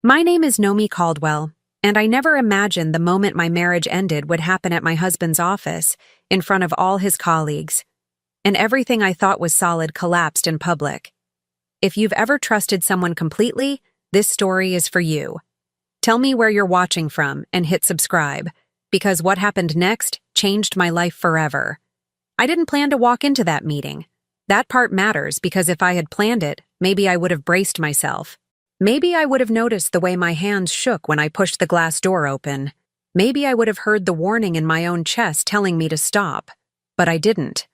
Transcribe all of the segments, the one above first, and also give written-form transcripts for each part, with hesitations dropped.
My name is Nomi Caldwell, and I never imagined the moment my marriage ended would happen at my husband's office, in front of all his colleagues. And everything I thought was solid collapsed in public. If you've ever trusted someone completely, this story is for you. Tell me where you're watching from and hit subscribe, because what happened next changed my life forever. I didn't plan to walk into that meeting. That part matters because if I had planned it, maybe I would have braced myself. Maybe I would have noticed the way my hands shook when I pushed the glass door open. Maybe I would have heard the warning in my own chest telling me to stop. But I didn't.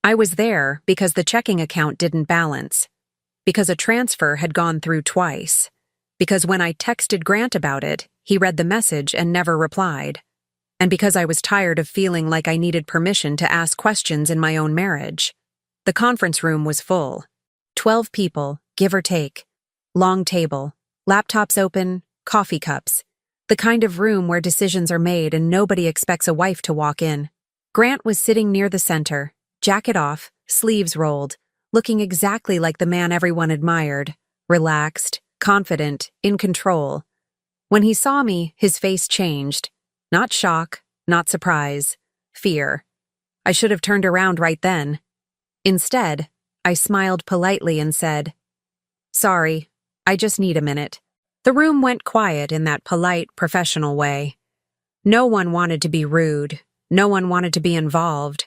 I was there because the checking account didn't balance. Because a transfer had gone through twice. Because when I texted Grant about it, he read the message and never replied. And because I was tired of feeling like I needed permission to ask questions in my own marriage. The conference room was full. 12 people, give or take. Long table, laptops open, coffee cups. The kind of room where decisions are made and nobody expects a wife to walk in. Grant was sitting near the center, jacket off, sleeves rolled, looking exactly like the man everyone admired, relaxed, confident, in control. When he saw me, his face changed. Not shock, not surprise, fear. I should have turned around right then. Instead, I smiled politely and said, "Sorry, I just need a minute." The room went quiet in that polite, professional way. No one wanted to be rude. No one wanted to be involved.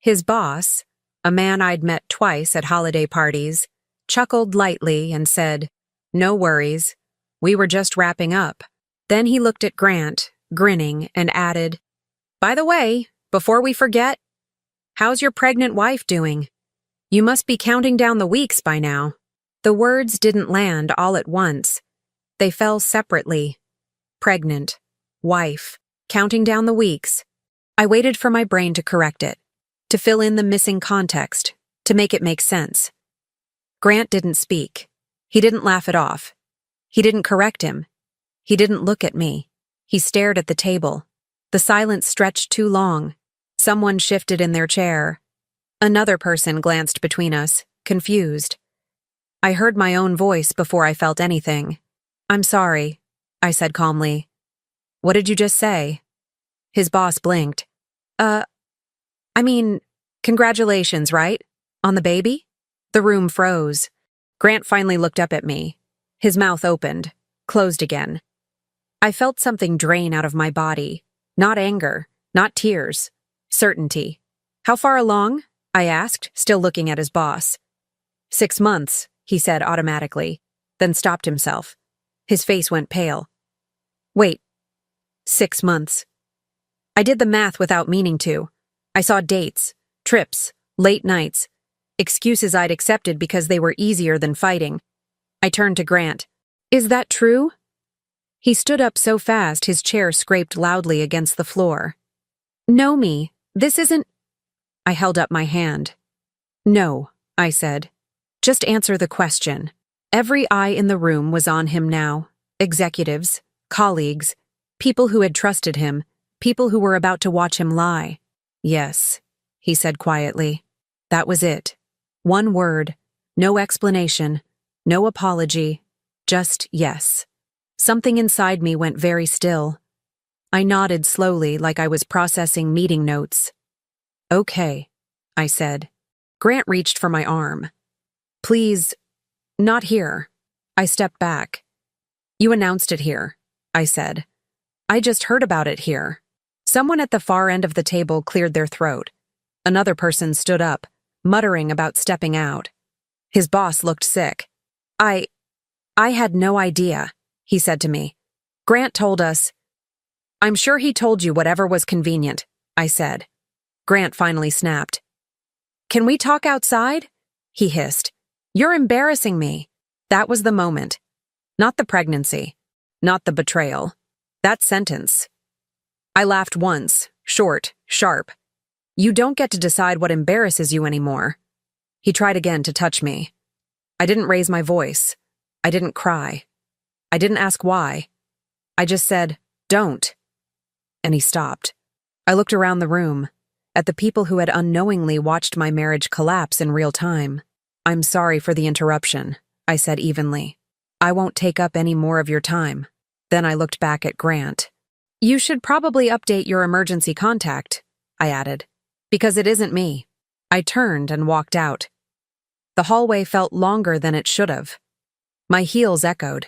His boss, a man I'd met twice at holiday parties, chuckled lightly and said, "No worries. We were just wrapping up." Then he looked at Grant, grinning, and added, "By the way, before we forget, how's your pregnant wife doing? You must be counting down the weeks by now." The words didn't land all at once. They fell separately. Pregnant. Wife. Counting down the weeks. I waited for my brain to correct it, to fill in the missing context, to make it make sense. Grant didn't speak. He didn't laugh it off. He didn't correct him. He didn't look at me. He stared at the table. The silence stretched too long. Someone shifted in their chair. Another person glanced between us, confused. I heard my own voice before I felt anything. "I'm sorry," I said calmly. "What did you just say?" His boss blinked. Congratulations, right? On the baby?" The room froze. Grant finally looked up at me. His mouth opened, closed again. I felt something drain out of my body. Not anger, not tears. Certainty. "How far along?" I asked, still looking at his boss. 6 months, he said automatically, then stopped himself. His face went pale. "Wait, 6 months." I did the math without meaning to. I saw dates, trips, late nights, excuses I'd accepted because they were easier than fighting. I turned to Grant. "Is that true?" He stood up so fast his chair scraped loudly against the floor. "Nomi, this isn't—" I held up my hand. "No," I said. "Just answer the question." Every eye in the room was on him now. Executives, colleagues, people who had trusted him, people who were about to watch him lie. "Yes," he said quietly. That was it. One word, no explanation, no apology, just yes. Something inside me went very still. I nodded slowly like I was processing meeting notes. "Okay," I said. Grant reached for my arm. "Please, not here." I stepped back. "You announced it here," I said. "I just heard about it here." Someone at the far end of the table cleared their throat. Another person stood up, muttering about stepping out. His boss looked sick. I had no idea," he said to me. "Grant told us—" "I'm sure he told you whatever was convenient," I said. Grant finally snapped. "Can we talk outside?" he hissed. "You're embarrassing me." That was the moment. Not the pregnancy. Not the betrayal. That sentence. I laughed once, short, sharp. "You don't get to decide what embarrasses you anymore." He tried again to touch me. I didn't raise my voice. I didn't cry. I didn't ask why. I just said, "Don't." And he stopped. I looked around the room, at the people who had unknowingly watched my marriage collapse in real time. "I'm sorry for the interruption," I said evenly. I won't take up any more of your time. Then I looked back at Grant. You should probably update your emergency contact, I added, because it isn't me. I turned and walked out. The hallway felt longer than it should have. My heels echoed.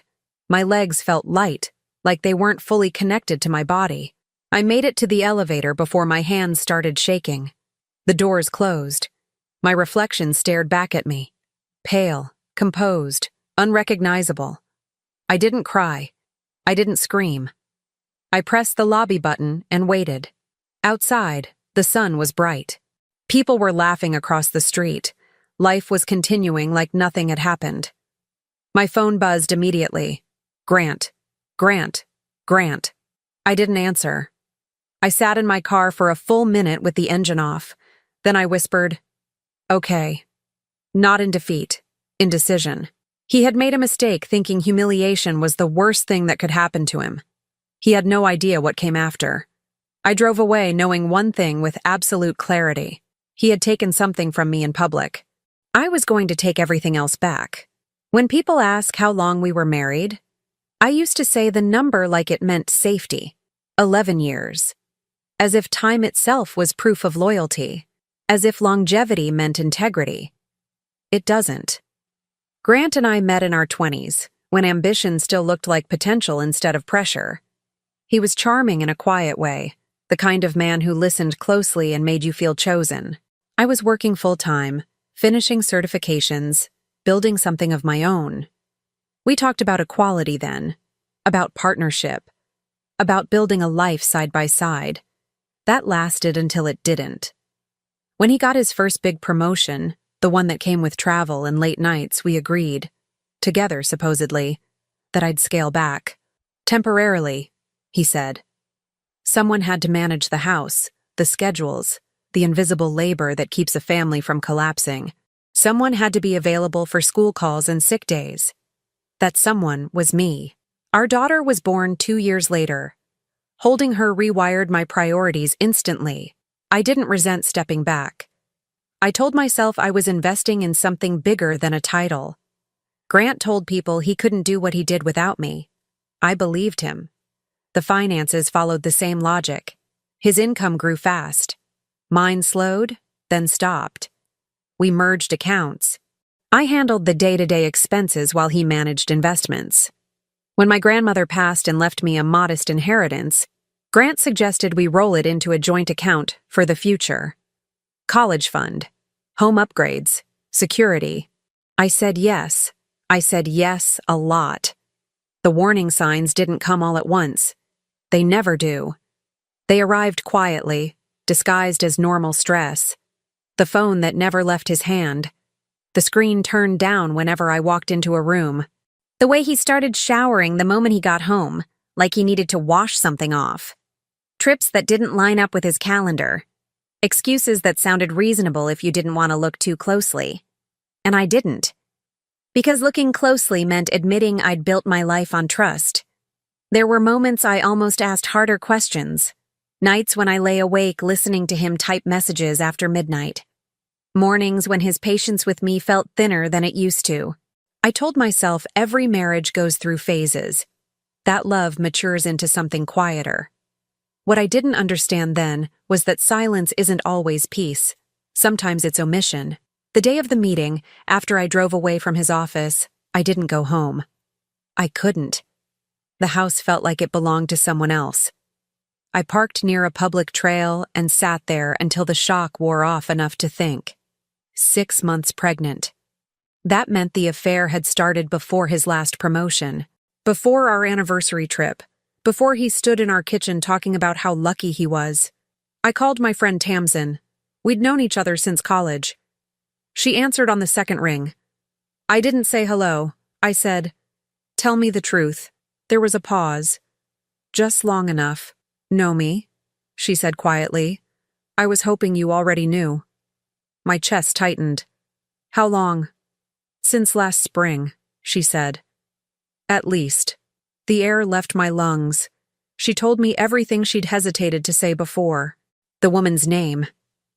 My legs felt light, like they weren't fully connected to my body. I made it to the elevator before my hands started shaking. The doors closed. My reflection stared back at me. Pale, composed, unrecognizable. I didn't cry. I didn't scream. I pressed the lobby button and waited. Outside, the sun was bright. People were laughing across the street. Life was continuing like nothing had happened. My phone buzzed immediately. Grant. Grant. Grant. I didn't answer. I sat in my car for a full minute with the engine off. Then I whispered, "Okay." Not in defeat, in decision. He had made a mistake thinking humiliation was the worst thing that could happen to him. He had no idea what came after. I drove away knowing one thing with absolute clarity. He had taken something from me in public. I was going to take everything else back. When people ask how long we were married, I used to say the number like it meant safety. 11 years. As if time itself was proof of loyalty. As if longevity meant integrity. It doesn't. Grant and I met in our 20s, when ambition still looked like potential instead of pressure. He was charming in a quiet way, the kind of man who listened closely and made you feel chosen. I was working full-time, finishing certifications, building something of my own. We talked about equality then, about partnership, about building a life side by side. That lasted until it didn't. When he got his first big promotion, the one that came with travel and late nights, we agreed, together supposedly, that I'd scale back. Temporarily, he said. Someone had to manage the house, the schedules, the invisible labor that keeps a family from collapsing. Someone had to be available for school calls and sick days. That someone was me. Our daughter was born 2 years later. Holding her rewired my priorities instantly. I didn't resent stepping back. I told myself I was investing in something bigger than a title. Grant told people he couldn't do what he did without me. I believed him. The finances followed the same logic. His income grew fast. Mine slowed, then stopped. We merged accounts. I handled the day-to-day expenses while he managed investments. When my grandmother passed and left me a modest inheritance, Grant suggested we roll it into a joint account for the future. College fund, home upgrades, security. I said yes. I said yes a lot. The warning signs didn't come all at once. They never do. They arrived quietly, disguised as normal stress. The phone that never left his hand. The screen turned down whenever I walked into a room. The way he started showering the moment he got home, like he needed to wash something off. Trips that didn't line up with his calendar. Excuses that sounded reasonable if you didn't want to look too closely. And I didn't. Because looking closely meant admitting I'd built my life on trust. There were moments I almost asked harder questions. Nights when I lay awake listening to him type messages after midnight. Mornings when his patience with me felt thinner than it used to. I told myself every marriage goes through phases. That love matures into something quieter. What I didn't understand then was that silence isn't always peace. Sometimes it's omission. The day of the meeting, after I drove away from his office, I didn't go home. I couldn't. The house felt like it belonged to someone else. I parked near a public trail and sat there until the shock wore off enough to think. 6 months pregnant. That meant the affair had started before his last promotion, before our anniversary trip, before he stood in our kitchen talking about how lucky he was. I called my friend Tamsin. We'd known each other since college. She answered on the second ring. I didn't say hello. I said, "Tell me the truth." There was a pause. "Just long enough." "Know me?" she said quietly. "I was hoping you already knew." My chest tightened. "How long?" "Since last spring," she said. "At least." The air left my lungs. She told me everything she'd hesitated to say before. The woman's name.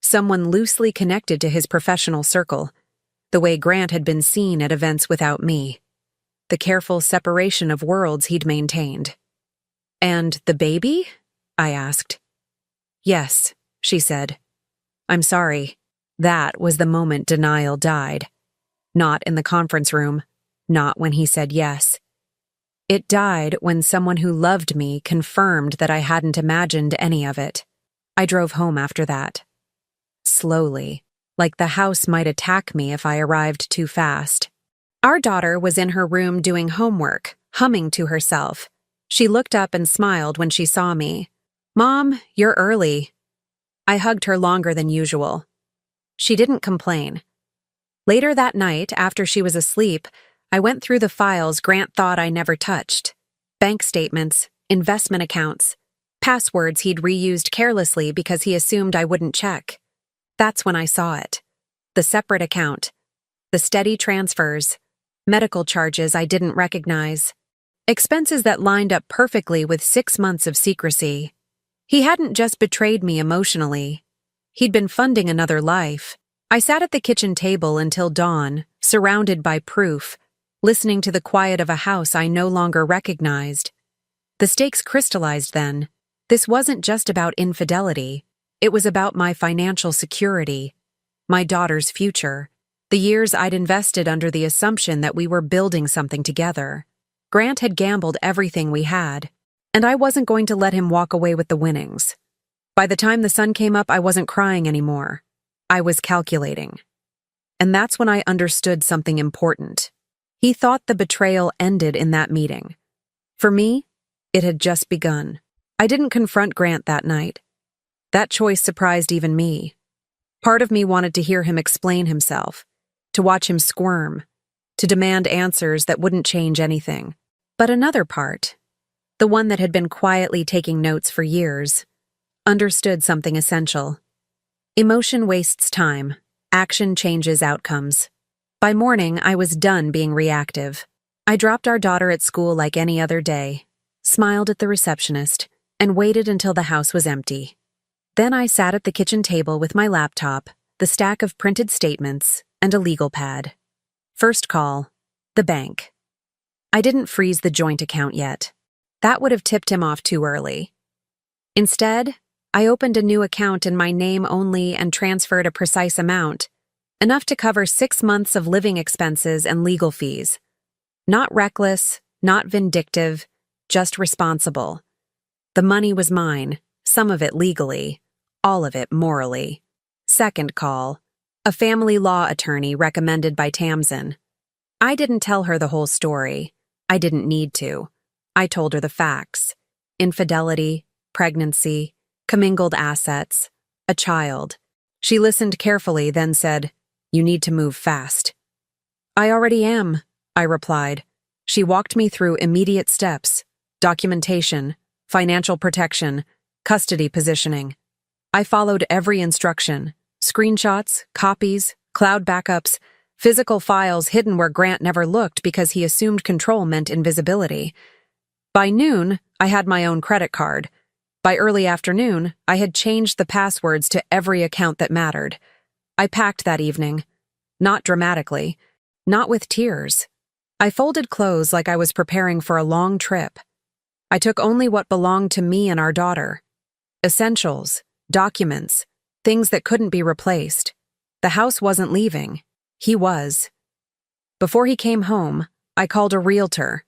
Someone loosely connected to his professional circle. The way Grant had been seen at events without me. the careful separation of worlds he'd maintained. "And the baby?" I asked. "Yes," she said. "I'm sorry." That was the moment denial died. Not in the conference room, not when he said yes. It died when someone who loved me confirmed that I hadn't imagined any of it. I drove home after that. Slowly, like the house might attack me if I arrived too fast. Our daughter was in her room doing homework, humming to herself. She looked up and smiled when she saw me. "Mom, you're early." I hugged her longer than usual. She didn't complain. Later that night, after she was asleep, I went through the files Grant thought I never touched. Bank statements, investment accounts, passwords he'd reused carelessly because he assumed I wouldn't check. That's when I saw it. The separate account. The steady transfers. Medical charges I didn't recognize. Expenses that lined up perfectly with 6 months of secrecy. He hadn't just betrayed me emotionally. He'd been funding another life. I sat at the kitchen table until dawn, surrounded by proof, listening to the quiet of a house I no longer recognized. The stakes crystallized then. This wasn't just about infidelity. It was about my financial security, my daughter's future, the years I'd invested under the assumption that we were building something together. Grant had gambled everything we had, and I wasn't going to let him walk away with the winnings. By the time the sun came up, I wasn't crying anymore. I was calculating. And that's when I understood something important. He thought the betrayal ended in that meeting. For me, it had just begun. I didn't confront Grant that night. That choice surprised even me. Part of me wanted to hear him explain himself, to watch him squirm, to demand answers that wouldn't change anything. But another part, the one that had been quietly taking notes for years, understood something essential. Emotion wastes time. Action changes outcomes. By morning, I was done being reactive. I dropped our daughter at school like any other day, smiled at the receptionist, and waited until the house was empty. Then I sat at the kitchen table with my laptop, the stack of printed statements, and a legal pad. First call, the bank. I didn't freeze the joint account yet. That would have tipped him off too early. Instead, I opened a new account in my name only and transferred a precise amount, enough to cover 6 months of living expenses and legal fees. Not reckless, not vindictive, just responsible. The money was mine, some of it legally, all of it morally. Second call, a family law attorney recommended by Tamsin. I didn't tell her the whole story. I didn't need to. I told her the facts. Infidelity, pregnancy, commingled assets, a child. She listened carefully, then said, "You need to move fast." "I already am," I replied. She walked me through immediate steps: documentation, financial protection, custody positioning. I followed every instruction: screenshots, copies, cloud backups, physical files hidden where Grant never looked because he assumed control meant invisibility. By noon, I had my own credit card. By early afternoon, I had changed the passwords to every account that mattered. I packed that evening. Not dramatically. Not with tears. I folded clothes like I was preparing for a long trip. I took only what belonged to me and our daughter. Essentials, documents, things that couldn't be replaced. The house wasn't leaving. He was. Before he came home, I called a realtor,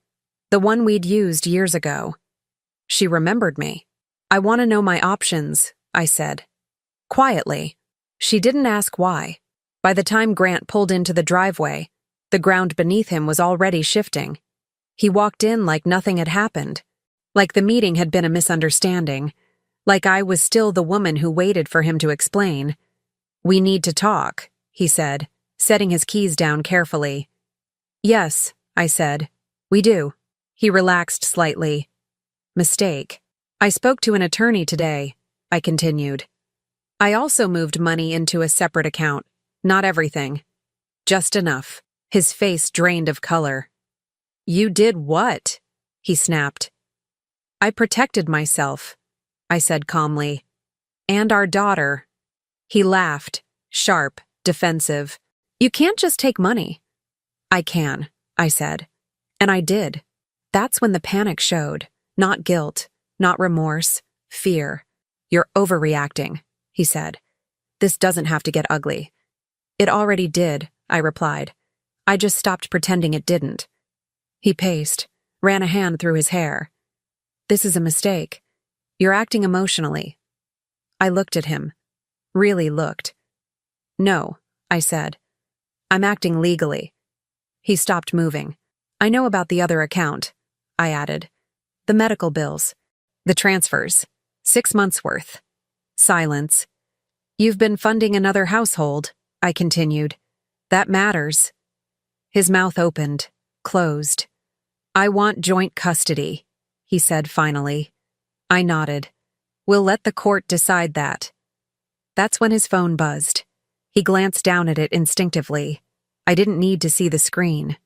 the one we'd used years ago. She remembered me. "I want to know my options," I said. Quietly. She didn't ask why. By the time Grant pulled into the driveway, the ground beneath him was already shifting. He walked in like nothing had happened, like the meeting had been a misunderstanding, like I was still the woman who waited for him to explain. "We need to talk," he said, setting his keys down carefully. "Yes," I said. "We do." He relaxed slightly. "Mistake. I spoke to an attorney today," I continued. "I also moved money into a separate account. Not everything. Just enough." His face drained of color. "You did what?" he snapped. "I protected myself," I said calmly. "And our daughter." He laughed, sharp, defensive. "You can't just take money." "I can," I said. And I did. That's when the panic showed. Not guilt, not remorse, fear. "You're overreacting," he said. "This doesn't have to get ugly." "It already did," I replied. "I just stopped pretending it didn't." He paced, ran a hand through his hair. "This is a mistake. You're acting emotionally." I looked at him. Really looked. "No," I said. "I'm acting legally." He stopped moving. "I know about the other account," I added. "The medical bills. The transfers. 6 months' worth." Silence. "You've been funding another household," I continued. "That matters." His mouth opened, closed. "I want joint custody," he said finally. I nodded. "We'll let the court decide that." That's when his phone buzzed. He glanced down at it instinctively. I didn't need to see the screen.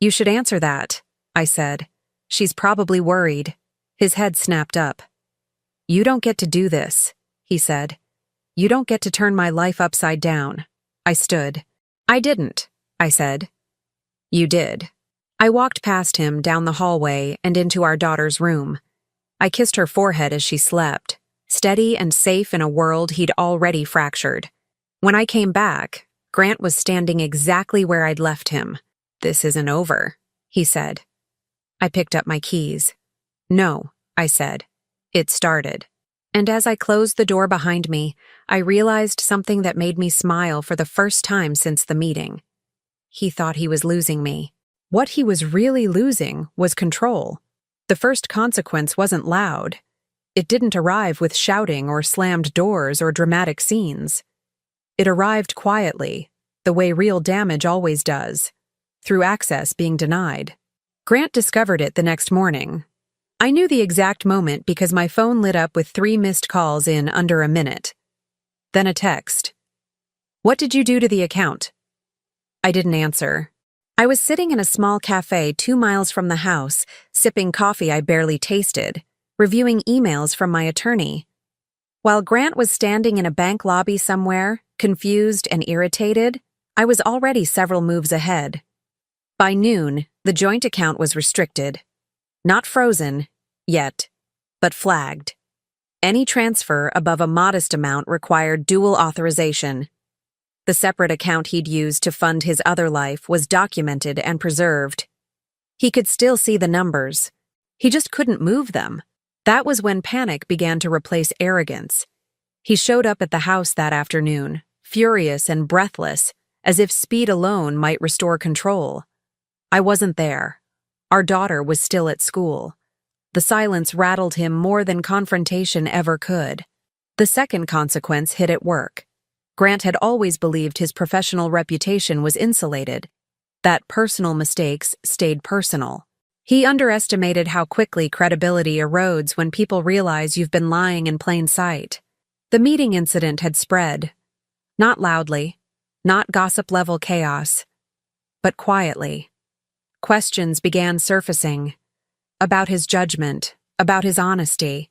"You should answer that," I said. "She's probably worried." His head snapped up. "You don't get to do this," he said. "You don't get to turn my life upside down." I stood. "I didn't," I said. "You did." I walked past him down the hallway and into our daughter's room. I kissed her forehead as she slept, steady and safe in a world he'd already fractured. When I came back, Grant was standing exactly where I'd left him. "This isn't over," he said. I picked up my keys. "No," I said. "It started." And as I closed the door behind me, I realized something that made me smile for the first time since the meeting. He thought he was losing me. What he was really losing was control. The first consequence wasn't loud. It didn't arrive with shouting or slammed doors or dramatic scenes. It arrived quietly, the way real damage always does, through access being denied. Grant discovered it the next morning. I knew the exact moment because my phone lit up with 3 missed calls in under a minute. Then a text. "What did you do to the account?" I didn't answer. I was sitting in a small cafe 2 miles from the house, sipping coffee I barely tasted, reviewing emails from my attorney. While Grant was standing in a bank lobby somewhere, confused and irritated, I was already several moves ahead. By noon, the joint account was restricted. Not frozen, yet, but flagged. Any transfer above a modest amount required dual authorization. The separate account he'd used to fund his other life was documented and preserved. He could still see the numbers. He just couldn't move them. That was when panic began to replace arrogance. He showed up at the house that afternoon, furious and breathless, as if speed alone might restore control. I wasn't there. Our daughter was still at school. The silence rattled him more than confrontation ever could. The second consequence hit at work. Grant had always believed his professional reputation was insulated, that personal mistakes stayed personal. He underestimated how quickly credibility erodes when people realize you've been lying in plain sight. The meeting incident had spread. Not loudly, not gossip-level chaos, but quietly. Questions began surfacing about his judgment, about his honesty,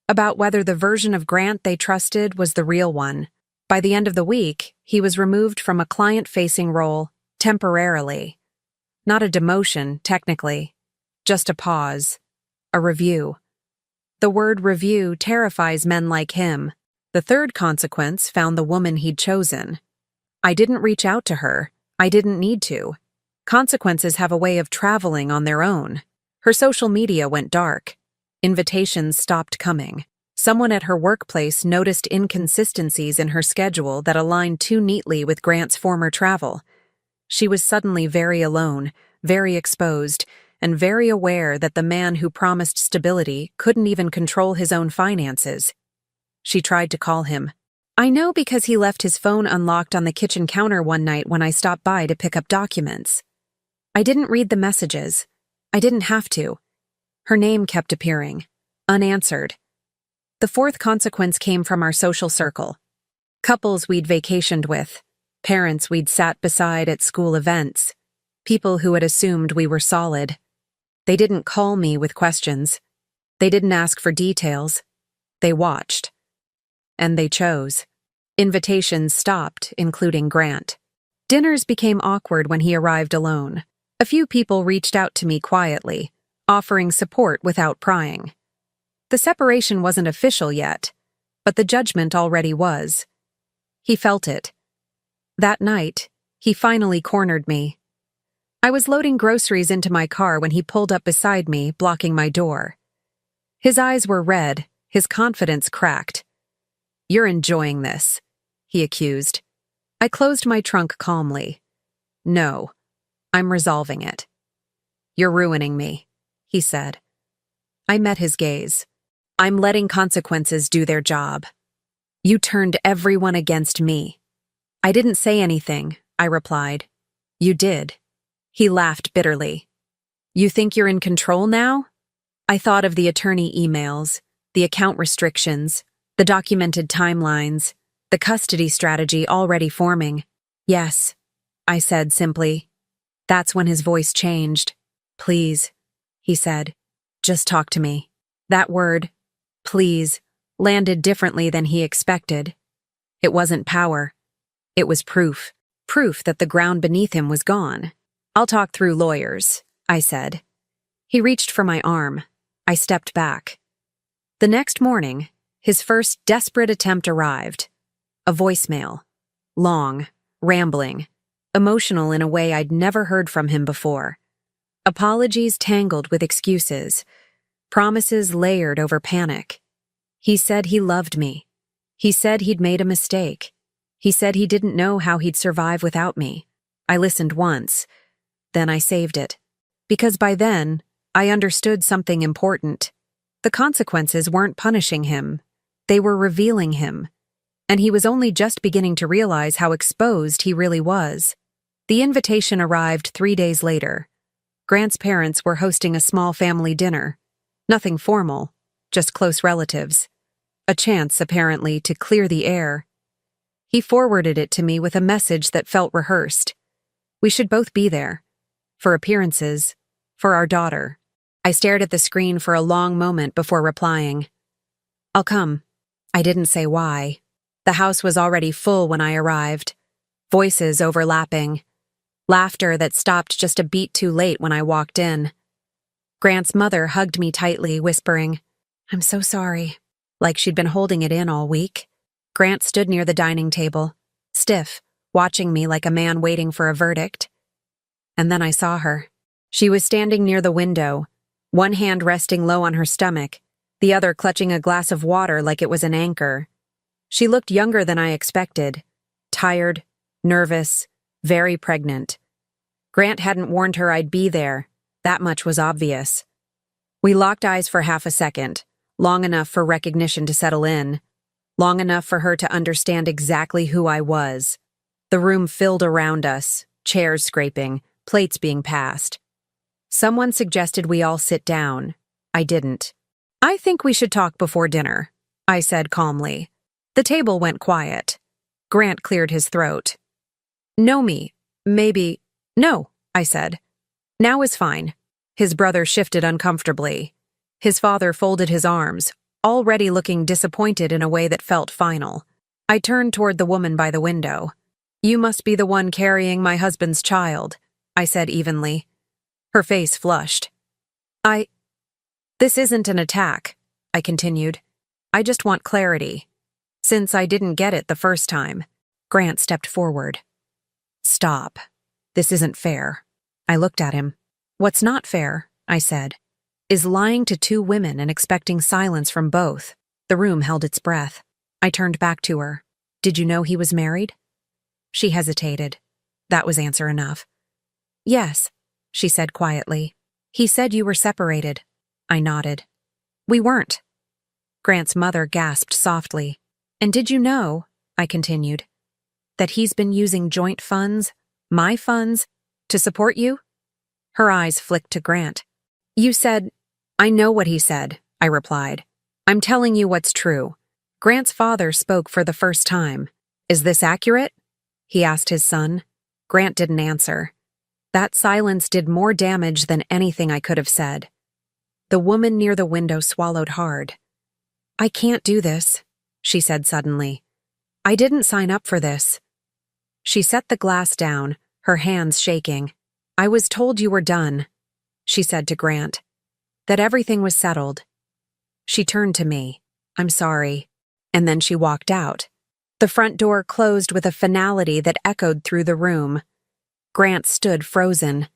about whether the version of Grant they trusted was the real one. By the end of the week, he was removed from a client-facing role temporarily. Not a demotion, technically, just a pause, a review. The word review terrifies men like him. The third consequence found the woman he'd chosen. I didn't reach out to her. I didn't need to. Consequences have a way of traveling on their own. Her social media went dark. Invitations stopped coming. Someone at her workplace noticed inconsistencies in her schedule that aligned too neatly with Grant's former travel. She was suddenly very alone, very exposed, and very aware that the man who promised stability couldn't even control his own finances. She tried to call him. I know because he left his phone unlocked on the kitchen counter one night when I stopped by to pick up documents. I didn't read the messages. I didn't have to. Her name kept appearing, unanswered. The fourth consequence came from our social circle. Couples we'd vacationed with, parents we'd sat beside at school events, people who had assumed we were solid. They didn't call me with questions. They didn't ask for details. They watched. And they chose. Invitations stopped, including Grant. Dinners became awkward when he arrived alone. A few people reached out to me quietly, offering support without prying. The separation wasn't official yet, but the judgment already was. He felt it. That night, he finally cornered me. I was loading groceries into my car when he pulled up beside me, blocking my door. His eyes were red, his confidence cracked. "You're enjoying this," he accused. I closed my trunk calmly. "No, I'm resolving it." "You're ruining me," he said. I met his gaze. "I'm letting consequences do their job. You turned everyone against me." "I didn't say anything," I replied. "You did." He laughed bitterly. "You think you're in control now?" I thought of the attorney emails, the account restrictions, the documented timelines, the custody strategy already forming. "Yes," I said simply. That's when his voice changed. "Please," he said. "Just talk to me." That word, please, landed differently than he expected. It wasn't power. It was proof. Proof that the ground beneath him was gone. "I'll talk through lawyers," I said. He reached for my arm. I stepped back. The next morning, his first desperate attempt arrived. A voicemail. Long, rambling, emotional in a way I'd never heard from him before. Apologies tangled with excuses. Promises layered over panic. He said he loved me. He said he'd made a mistake. He said he didn't know how he'd survive without me. I listened once. Then I saved it. Because by then, I understood something important. The consequences weren't punishing him. They were revealing him. And he was only just beginning to realize how exposed he really was. The invitation arrived 3 days later. Grant's parents were hosting a small family dinner. Nothing formal, just close relatives. A chance, apparently, to clear the air. He forwarded it to me with a message that felt rehearsed. We should both be there. For appearances. For our daughter. I stared at the screen for a long moment before replying. "I'll come." I didn't say why. The house was already full when I arrived. Voices overlapping. Laughter that stopped just a beat too late when I walked in. Grant's mother hugged me tightly, whispering, "I'm so sorry," like she'd been holding it in all week. Grant stood near the dining table, stiff, watching me like a man waiting for a verdict. And then I saw her. She was standing near the window, one hand resting low on her stomach, the other clutching a glass of water like it was an anchor. She looked younger than I expected, tired, nervous, very pregnant. Grant hadn't warned her I'd be there. That much was obvious. We locked eyes for half a second, long enough for recognition to settle in, long enough for her to understand exactly who I was. The room filled around us, chairs scraping, plates being passed. Someone suggested we all sit down. I didn't. "I think we should talk before dinner," I said calmly. The table went quiet. Grant cleared his throat. "Know me, maybe—" "No," I said. "Now is fine." His brother shifted uncomfortably. His father folded his arms, already looking disappointed in a way that felt final. I turned toward the woman by the window. "You must be the one carrying my husband's child," I said evenly. Her face flushed. This isn't an attack," I continued. "I just want clarity. Since I didn't get it the first time." Grant stepped forward. "Stop. This isn't fair." I looked at him. "What's not fair," I said, "is lying to 2 women and expecting silence from both." The room held its breath. I turned back to her. "Did you know he was married?" She hesitated. That was answer enough. "Yes," she said quietly. "He said you were separated." I nodded. "We weren't." Grant's mother gasped softly. "And did you know," I continued, "that he's been using joint funds, my funds, to support you?" Her eyes flicked to Grant. "You said—" "I know what he said," I replied. "I'm telling you what's true." Grant's father spoke for the first time. "Is this accurate?" he asked his son. Grant didn't answer. That silence did more damage than anything I could have said. The woman near the window swallowed hard. "I can't do this," she said suddenly. "I didn't sign up for this." She set the glass down, her hands shaking. I was told you were done, she said to Grant. That everything was settled. She turned to me. I'm sorry. And then she walked out. The front door closed with a finality that echoed through the room. Grant stood frozen.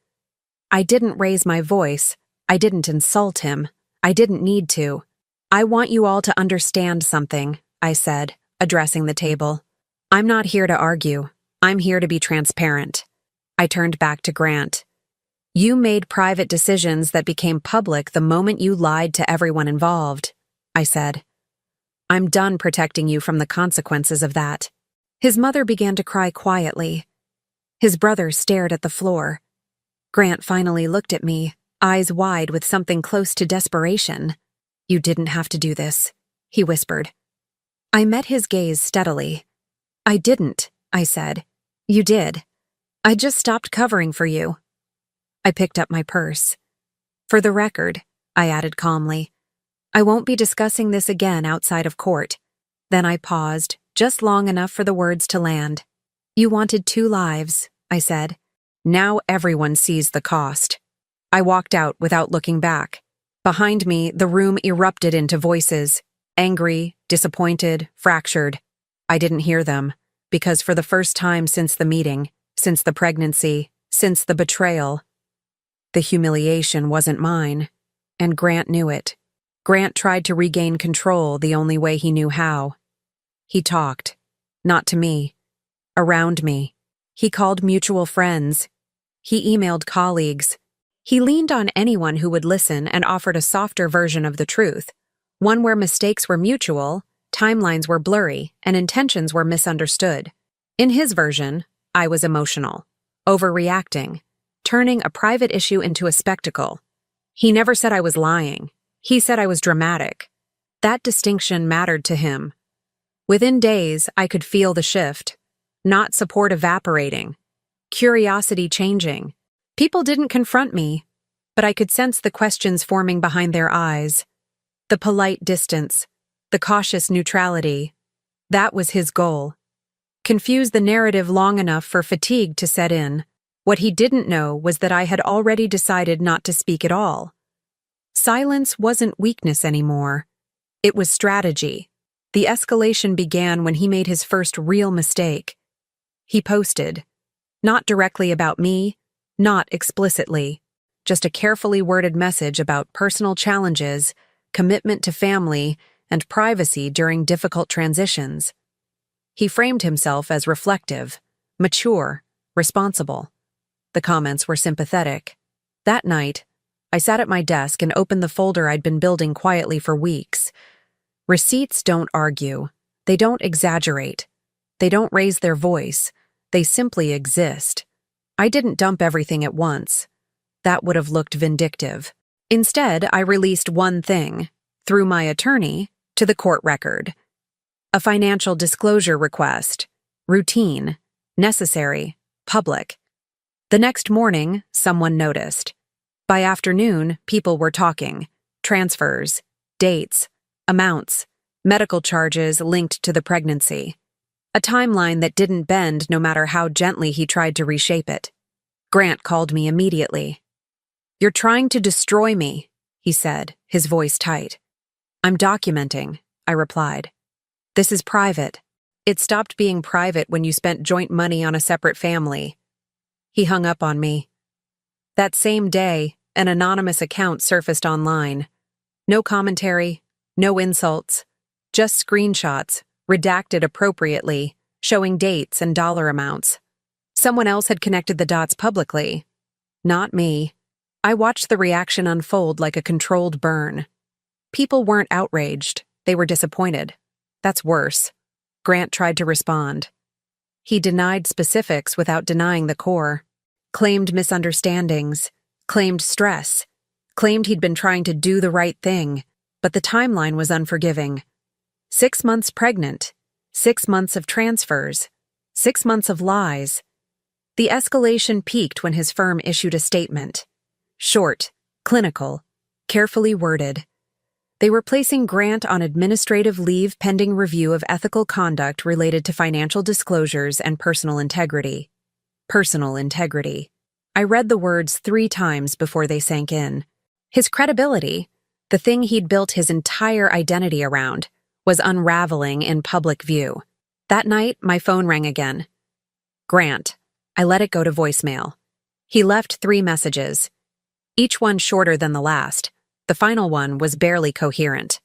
I didn't raise my voice. I didn't insult him. I didn't need to. I want you all to understand something, I said, addressing the table. I'm not here to argue. I'm here to be transparent. I turned back to Grant. You made private decisions that became public the moment you lied to everyone involved, I said. I'm done protecting you from the consequences of that. His mother began to cry quietly. His brother stared at the floor. Grant finally looked at me, eyes wide with something close to desperation. You didn't have to do this, he whispered. I met his gaze steadily. I didn't, I said. You did. I just stopped covering for you. I picked up my purse. For the record, I added calmly, I won't be discussing this again outside of court. Then I paused, just long enough for the words to land. You wanted 2 lives, I said. Now everyone sees the cost. I walked out without looking back. Behind me, the room erupted into voices, angry, disappointed, fractured. I didn't hear them, because for the first time since the meeting, since the pregnancy, since the betrayal, the humiliation wasn't mine, and Grant knew it. Grant tried to regain control the only way he knew how. He talked, not to me, around me. He called mutual friends. He emailed colleagues. He leaned on anyone who would listen and offered a softer version of the truth, one where mistakes were mutual, timelines were blurry, and intentions were misunderstood. In his version, I was emotional, overreacting, turning a private issue into a spectacle. He never said I was lying. He said I was dramatic. That distinction mattered to him. Within days, I could feel the shift. Not support evaporating. Curiosity changing. People didn't confront me, but I could sense the questions forming behind their eyes. The polite distance. The cautious neutrality. That was his goal. Confuse the narrative long enough for fatigue to set in. What he didn't know was that I had already decided not to speak at all. Silence wasn't weakness anymore. It was strategy. The escalation began when he made his first real mistake. He posted. Not directly about me, not explicitly. Just a carefully worded message about personal challenges, commitment to family, and privacy during difficult transitions. He framed himself as reflective, mature, responsible. The comments were sympathetic. That night, I sat at my desk and opened the folder I'd been building quietly for weeks. Receipts don't argue. They don't exaggerate. They don't raise their voice. They simply exist. I didn't dump everything at once. That would have looked vindictive. Instead, I released one thing, through my attorney, to the court record. A financial disclosure request. Routine. Necessary. Public. The next morning, someone noticed. By afternoon, people were talking. Transfers, dates, amounts, medical charges linked to the pregnancy. A timeline that didn't bend no matter how gently he tried to reshape it. Grant called me immediately. You're trying to destroy me, he said, his voice tight. I'm documenting, I replied. This is private. It stopped being private when you spent joint money on a separate family. He hung up on me. That same day, an anonymous account surfaced online. No commentary, no insults, just screenshots, redacted appropriately, showing dates and dollar amounts. Someone else had connected the dots publicly. Not me. I watched the reaction unfold like a controlled burn. People weren't outraged, they were disappointed. That's worse. Grant tried to respond. He denied specifics without denying the core. Claimed misunderstandings, claimed stress, claimed he'd been trying to do the right thing, but the timeline was unforgiving. 6 months pregnant, 6 months of transfers, 6 months of lies. The escalation peaked when his firm issued a statement. Short, clinical, carefully worded. They were placing Grant on administrative leave pending review of ethical conduct related to financial disclosures and personal integrity. Personal integrity. I read the words 3 times before they sank in. His credibility, the thing he'd built his entire identity around, was unraveling in public view. That night, my phone rang again. Grant. I let it go to voicemail. He left 3 messages, each one shorter than the last. The final one was barely coherent.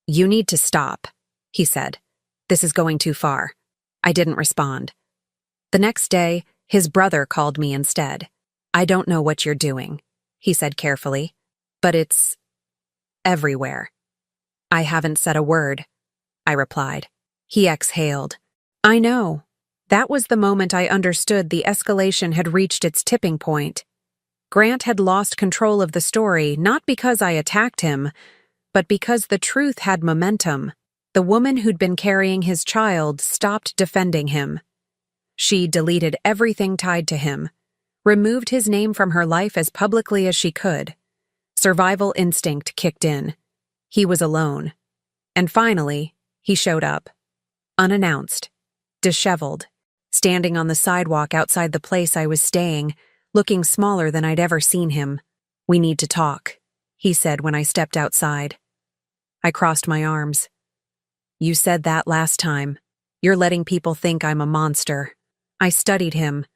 "You need to stop," he said. "This is going too far." I didn't respond. The next day, his brother called me instead. "I don't know what you're doing," he said carefully, "but it's everywhere." "I haven't said a word," I replied. He exhaled. "I know." That was the moment I understood the escalation had reached its tipping point. Grant had lost control of the story, not because I attacked him, but because the truth had momentum. The woman who'd been carrying his child stopped defending him. She deleted everything tied to him, removed his name from her life as publicly as she could. Survival instinct kicked in. He was alone. And finally, he showed up. Unannounced. Disheveled. Standing on the sidewalk outside the place I was staying, looking smaller than I'd ever seen him. "We need to talk," he said when I stepped outside. I crossed my arms. "You said that last time. You're letting people think I'm a monster." I studied him.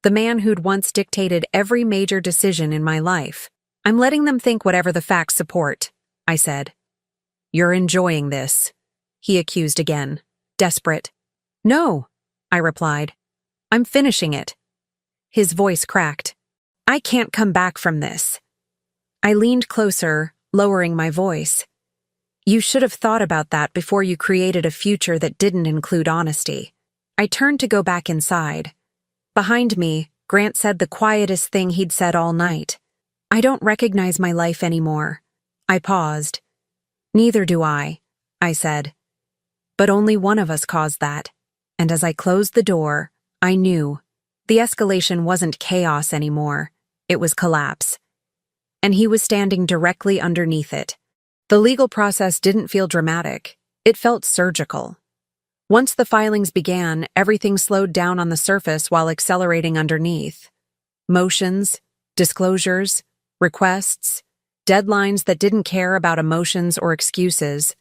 The man who'd once dictated every major decision in my life. "I'm letting them think whatever the facts support," I said. "You're enjoying this," he accused again, desperate. "No," I replied. "I'm finishing it." His voice cracked. "I can't come back from this." I leaned closer, lowering my voice. "You should have thought about that before you created a future that didn't include honesty." I turned to go back inside. Behind me, Grant said the quietest thing he'd said all night. "I don't recognize my life anymore." I paused. "Neither do I," I said. "But only one of us caused that." And as I closed the door, I knew. The escalation wasn't chaos anymore. It was collapse. And he was standing directly underneath it. The legal process didn't feel dramatic. It felt surgical. Once the filings began, everything slowed down on the surface while accelerating underneath. Motions, disclosures, requests, deadlines that didn't care about emotions or excuses.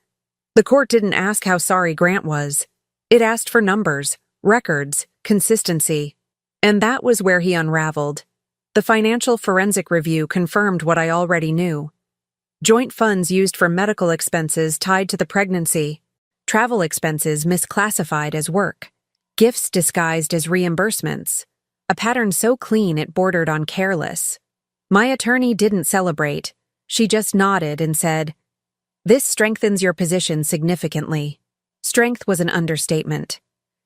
The court didn't ask how sorry Grant was. It asked for numbers, records, consistency. And that was where he unraveled. The financial forensic review confirmed what I already knew. Joint funds used for medical expenses tied to the pregnancy, travel expenses misclassified as work, gifts disguised as reimbursements, a pattern so clean it bordered on careless. My attorney didn't celebrate. She just nodded and said, "This strengthens your position significantly." Strength was an understatement.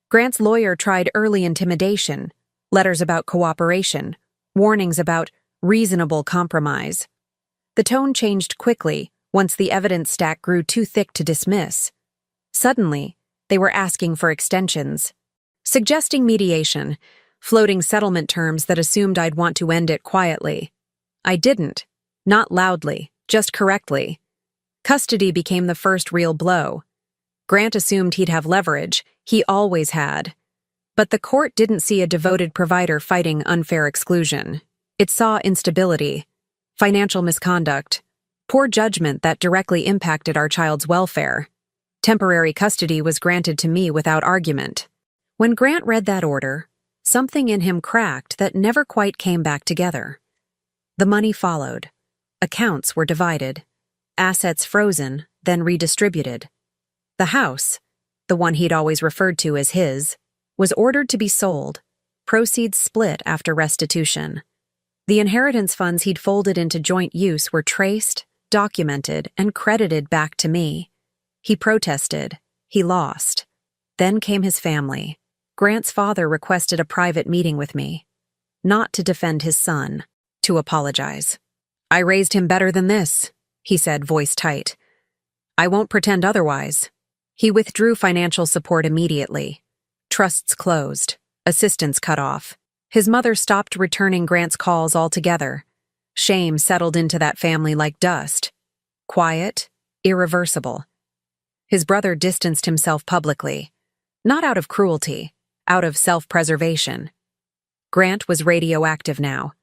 Grant's lawyer tried early intimidation, letters about cooperation, warnings about reasonable compromise. The tone changed quickly once the evidence stack grew too thick to dismiss. Suddenly, they were asking for extensions, suggesting mediation, floating settlement terms that assumed I'd want to end it quietly. I didn't. Not loudly, just correctly. Custody became the first real blow. Grant assumed he'd have leverage. He always had. But the court didn't see a devoted provider fighting unfair exclusion. It saw instability, financial misconduct, poor judgment that directly impacted our child's welfare. Temporary custody was granted to me without argument. When Grant read that order, something in him cracked that never quite came back together. The money followed. Accounts were divided. Assets frozen, then redistributed. The house, the one he'd always referred to as his, was ordered to be sold, proceeds split after restitution. The inheritance funds he'd folded into joint use were traced, documented, and credited back to me. He protested. He lost. Then came his family. Grant's father requested a private meeting with me. Not to defend his son, to apologize. "I raised him better than this," he said, voice tight. "I won't pretend otherwise." He withdrew financial support immediately. Trusts closed. Assistance cut off. His mother stopped returning Grant's calls altogether. Shame settled into that family like dust. Quiet, irreversible. His brother distanced himself publicly. Not out of cruelty, out of self-preservation. Grant was radioactive now.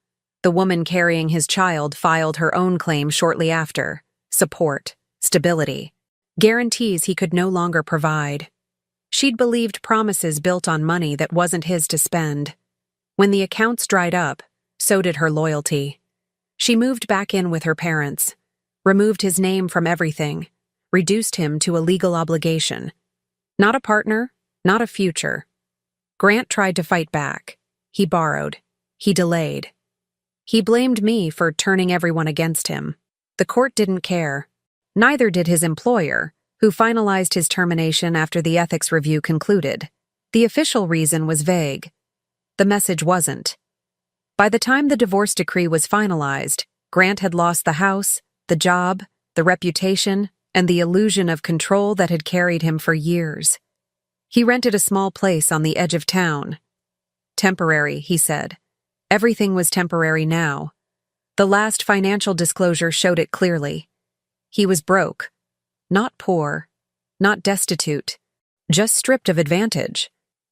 The woman carrying his child filed her own claim shortly after. Support, stability, guarantees he could no longer provide. She'd believed promises built on money that wasn't his to spend. When the accounts dried up, so did her loyalty. She moved back in with her parents, removed his name from everything, reduced him to a legal obligation. Not a partner, not a future. Grant tried to fight back. He borrowed. He delayed. He blamed me for turning everyone against him. The court didn't care. Neither did his employer, who finalized his termination after the ethics review concluded. The official reason was vague. The message wasn't. By the time the divorce decree was finalized, Grant had lost the house, the job, the reputation, and the illusion of control that had carried him for years. He rented a small place on the edge of town. Temporary, he said. Everything was temporary now. The last financial disclosure showed it clearly. He was broke. Not poor. Not destitute. Just stripped of advantage.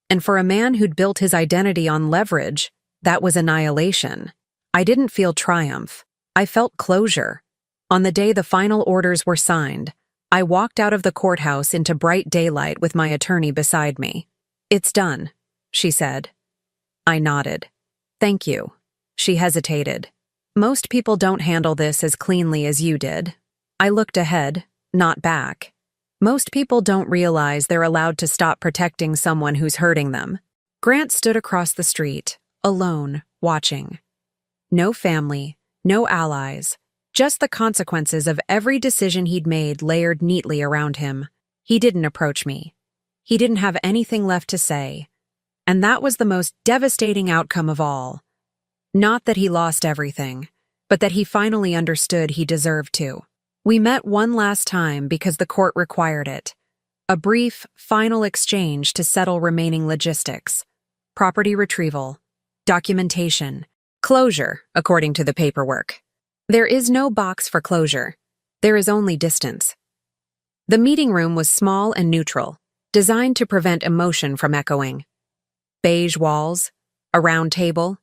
And for a man who'd built his identity on leverage, that was annihilation. I didn't feel triumph. I felt closure. On the day the final orders were signed, I walked out of the courthouse into bright daylight with my attorney beside me. "It's done," she said. I nodded. "Thank you." She hesitated. "Most people don't handle this as cleanly as you did." I looked ahead, not back. Most people don't realize they're allowed to stop protecting someone who's hurting them. Grant stood across the street, alone, watching. No family, no allies, just the consequences of every decision he'd made layered neatly around him. He didn't approach me. He didn't have anything left to say. And that was the most devastating outcome of all. Not that he lost everything, but that he finally understood he deserved to. We met one last time because the court required it. A brief, final exchange to settle remaining logistics. Property retrieval. Documentation. Closure, according to the paperwork. There is no box for closure. There is only distance. The meeting room was small and neutral, designed to prevent emotion from echoing. Beige walls, a round table,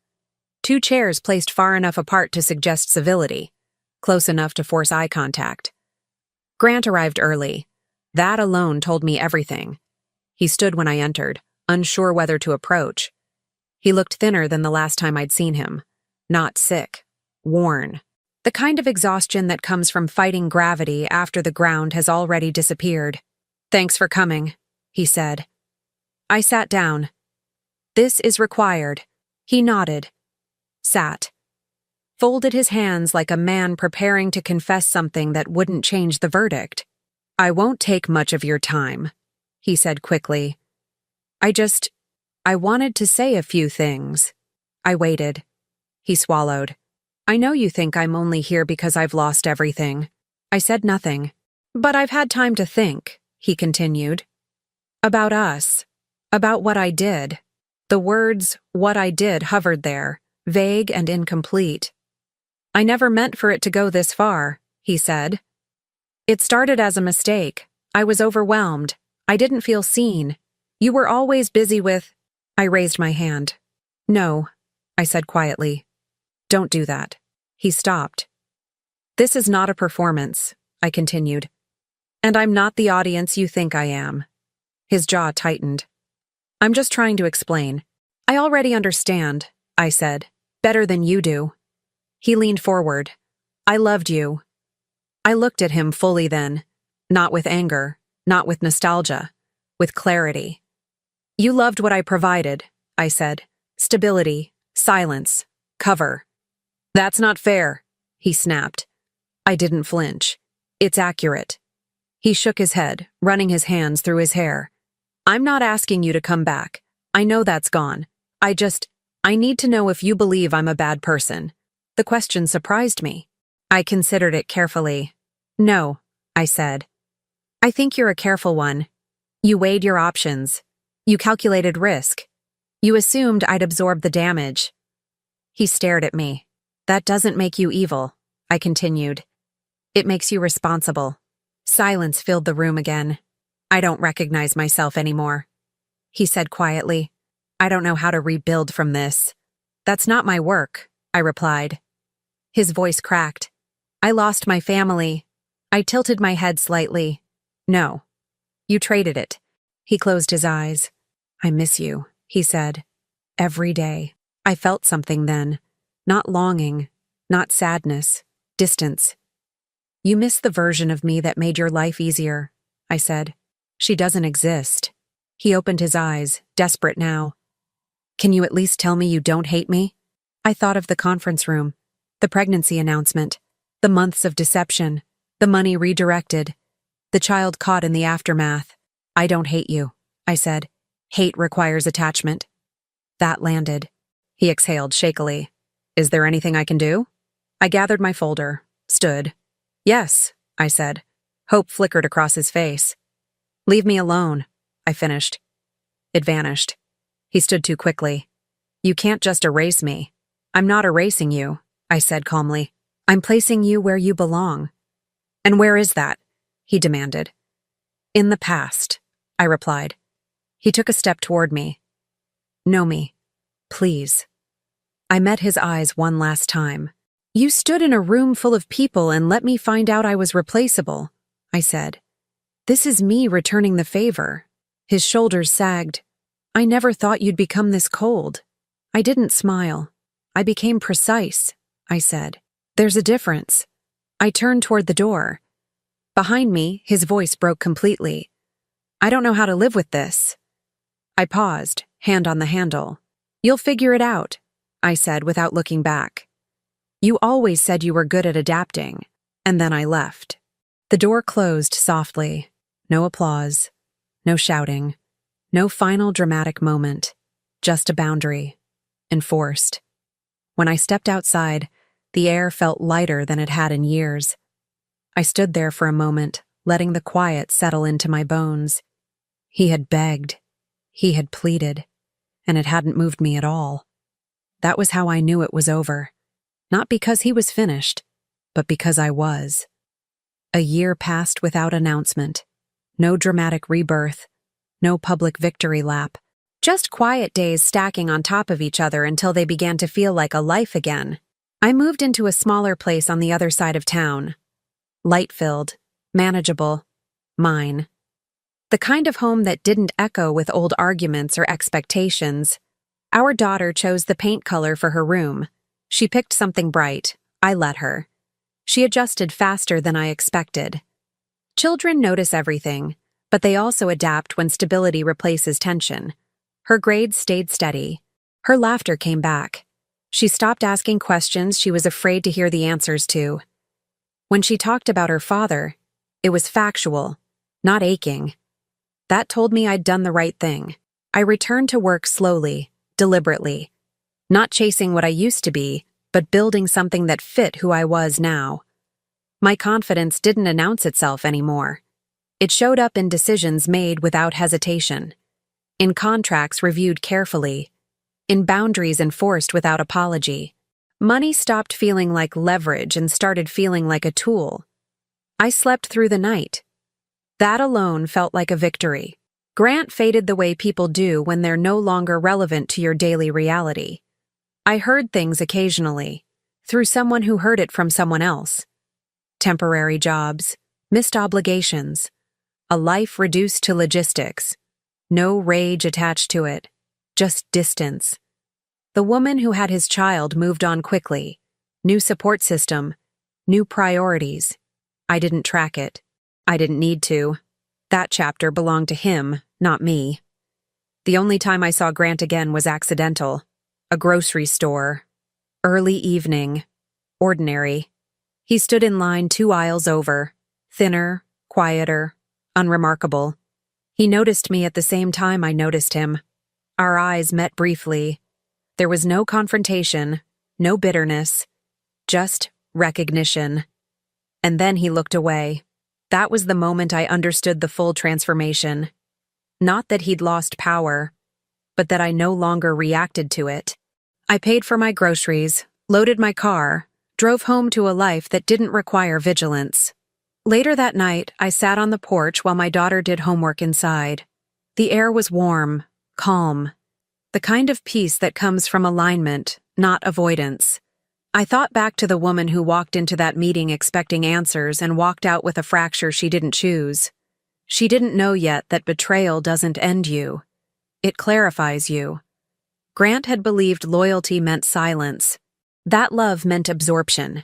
2 chairs placed far enough apart to suggest civility, close enough to force eye contact. Grant arrived early. That alone told me everything. He stood when I entered, unsure whether to approach. He looked thinner than the last time I'd seen him. Not sick. Worn. The kind of exhaustion that comes from fighting gravity after the ground has already disappeared. "Thanks for coming," he said. I sat down. "This is required." He nodded. Sat. Folded his hands like a man preparing to confess something that wouldn't change the verdict. "I won't take much of your time," he said quickly. I wanted to say a few things." I waited. He swallowed. "I know you think I'm only here because I've lost everything." I said nothing. "But I've had time to think," he continued. "About us. About what I did." The words, "what I did," hovered there, vague and incomplete. "I never meant for it to go this far," he said. "It started as a mistake. I was overwhelmed. I didn't feel seen. You were always busy with—" I raised my hand. "No," I said quietly. "Don't do that." He stopped. "This is not a performance," I continued. "And I'm not the audience you think I am." His jaw tightened. "I'm just trying to explain. I already understand," I said, "better than you do." He leaned forward. "I loved you." I looked at him fully then, not with anger, not with nostalgia, with clarity. "You loved what I provided," I said. "Stability, silence, cover." "That's not fair," he snapped. I didn't flinch. "It's accurate." He shook his head, running his hands through his hair. "I'm not asking you to come back. I know that's gone. I need to know if you believe I'm a bad person." The question surprised me. I considered it carefully. "No," I said. "I think you're a careful one. You weighed your options. You calculated risk. You assumed I'd absorb the damage." He stared at me. "That doesn't make you evil," I continued. "It makes you responsible." Silence filled the room again. "I don't recognize myself anymore," he said quietly. "I don't know how to rebuild from this." That's not my work, I replied. His voice cracked. I lost my family. I tilted my head slightly. No. You traded it. He closed his eyes. I miss you, he said. Every day. I felt something then. Not longing, not sadness, distance. You miss the version of me that made your life easier, I said. She doesn't exist. He opened his eyes, desperate now. Can you at least tell me you don't hate me? I thought of the conference room, the pregnancy announcement, the months of deception, the money redirected, the child caught in the aftermath. I don't hate you, I said. Hate requires attachment. That landed. He exhaled shakily. Is there anything I can do? I gathered my folder, stood. Yes, I said. Hope flickered across his face. Leave me alone, I finished. It vanished. He stood too quickly. You can't just erase me. I'm not erasing you, I said calmly. I'm placing you where you belong. And where is that? He demanded. In the past, I replied. He took a step toward me. Know me, please. I met his eyes one last time. You stood in a room full of people and let me find out I was replaceable, I said. This is me returning the favor. His shoulders sagged. I never thought you'd become this cold. I didn't smile. I became precise, I said. There's a difference. I turned toward the door. Behind me, his voice broke completely. I don't know how to live with this. I paused, hand on the handle. You'll figure it out, I said without looking back. You always said you were good at adapting, and then I left. The door closed softly. No applause, no shouting, no final dramatic moment, just a boundary, enforced. When I stepped outside, the air felt lighter than it had in years. I stood there for a moment, letting the quiet settle into my bones. He had begged, he had pleaded, and it hadn't moved me at all. That was how I knew it was over. Not because he was finished, but because I was. A year passed without announcement. No dramatic rebirth. No public victory lap. Just quiet days stacking on top of each other until they began to feel like a life again. I moved into a smaller place on the other side of town. Light-filled, manageable, mine. The kind of home that didn't echo with old arguments or expectations. Our daughter chose the paint color for her room. She picked something bright. I let her. She adjusted faster than I expected. Children notice everything, but they also adapt when stability replaces tension. Her grades stayed steady. Her laughter came back. She stopped asking questions she was afraid to hear the answers to. When she talked about her father, it was factual, not aching. That told me I'd done the right thing. I returned to work slowly, deliberately. Not chasing what I used to be, but building something that fit who I was now. My confidence didn't announce itself anymore. It showed up in decisions made without hesitation, in contracts reviewed carefully, in boundaries enforced without apology. Money stopped feeling like leverage and started feeling like a tool. I slept through the night. That alone felt like a victory. Grant faded the way people do when they're no longer relevant to your daily reality. I heard things occasionally, through someone who heard it from someone else. Temporary jobs, missed obligations, a life reduced to logistics. No rage attached to it, just distance. The woman who had his child moved on quickly. New support system, new priorities. I didn't track it. I didn't need to. That chapter belonged to him, not me. The only time I saw Grant again was accidental. A grocery store. Early evening. Ordinary. He stood in line 2 aisles over. Thinner, quieter, unremarkable. He noticed me at the same time I noticed him. Our eyes met briefly. There was no confrontation, no bitterness, just recognition. And then he looked away. That was the moment I understood the full transformation. Not that he'd lost power, but that I no longer reacted to it. I paid for my groceries, loaded my car, drove home to a life that didn't require vigilance. Later that night, I sat on the porch while my daughter did homework inside. The air was warm, calm, the kind of peace that comes from alignment, not avoidance. I thought back to the woman who walked into that meeting expecting answers and walked out with a fracture she didn't choose. She didn't know yet that betrayal doesn't end you. It clarifies you. Grant had believed loyalty meant silence. That love meant absorption.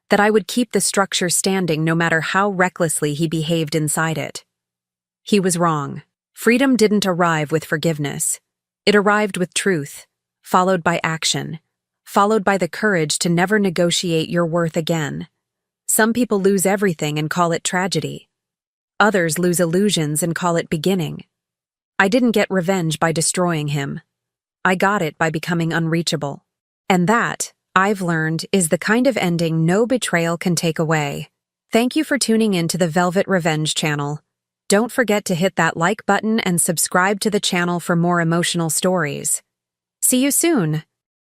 That I would keep the structure standing no matter how recklessly he behaved inside it. He was wrong. Freedom didn't arrive with forgiveness. It arrived with truth, followed by action, followed by the courage to never negotiate your worth again. Some people lose everything and call it tragedy. Others lose illusions and call it beginning. I didn't get revenge by destroying him. I got it by becoming unreachable. And that, I've learned, is the kind of ending no betrayal can take away. Thank you for tuning in to the Velvet Revenge channel. Don't forget to hit that like button and subscribe to the channel for more emotional stories. See you soon!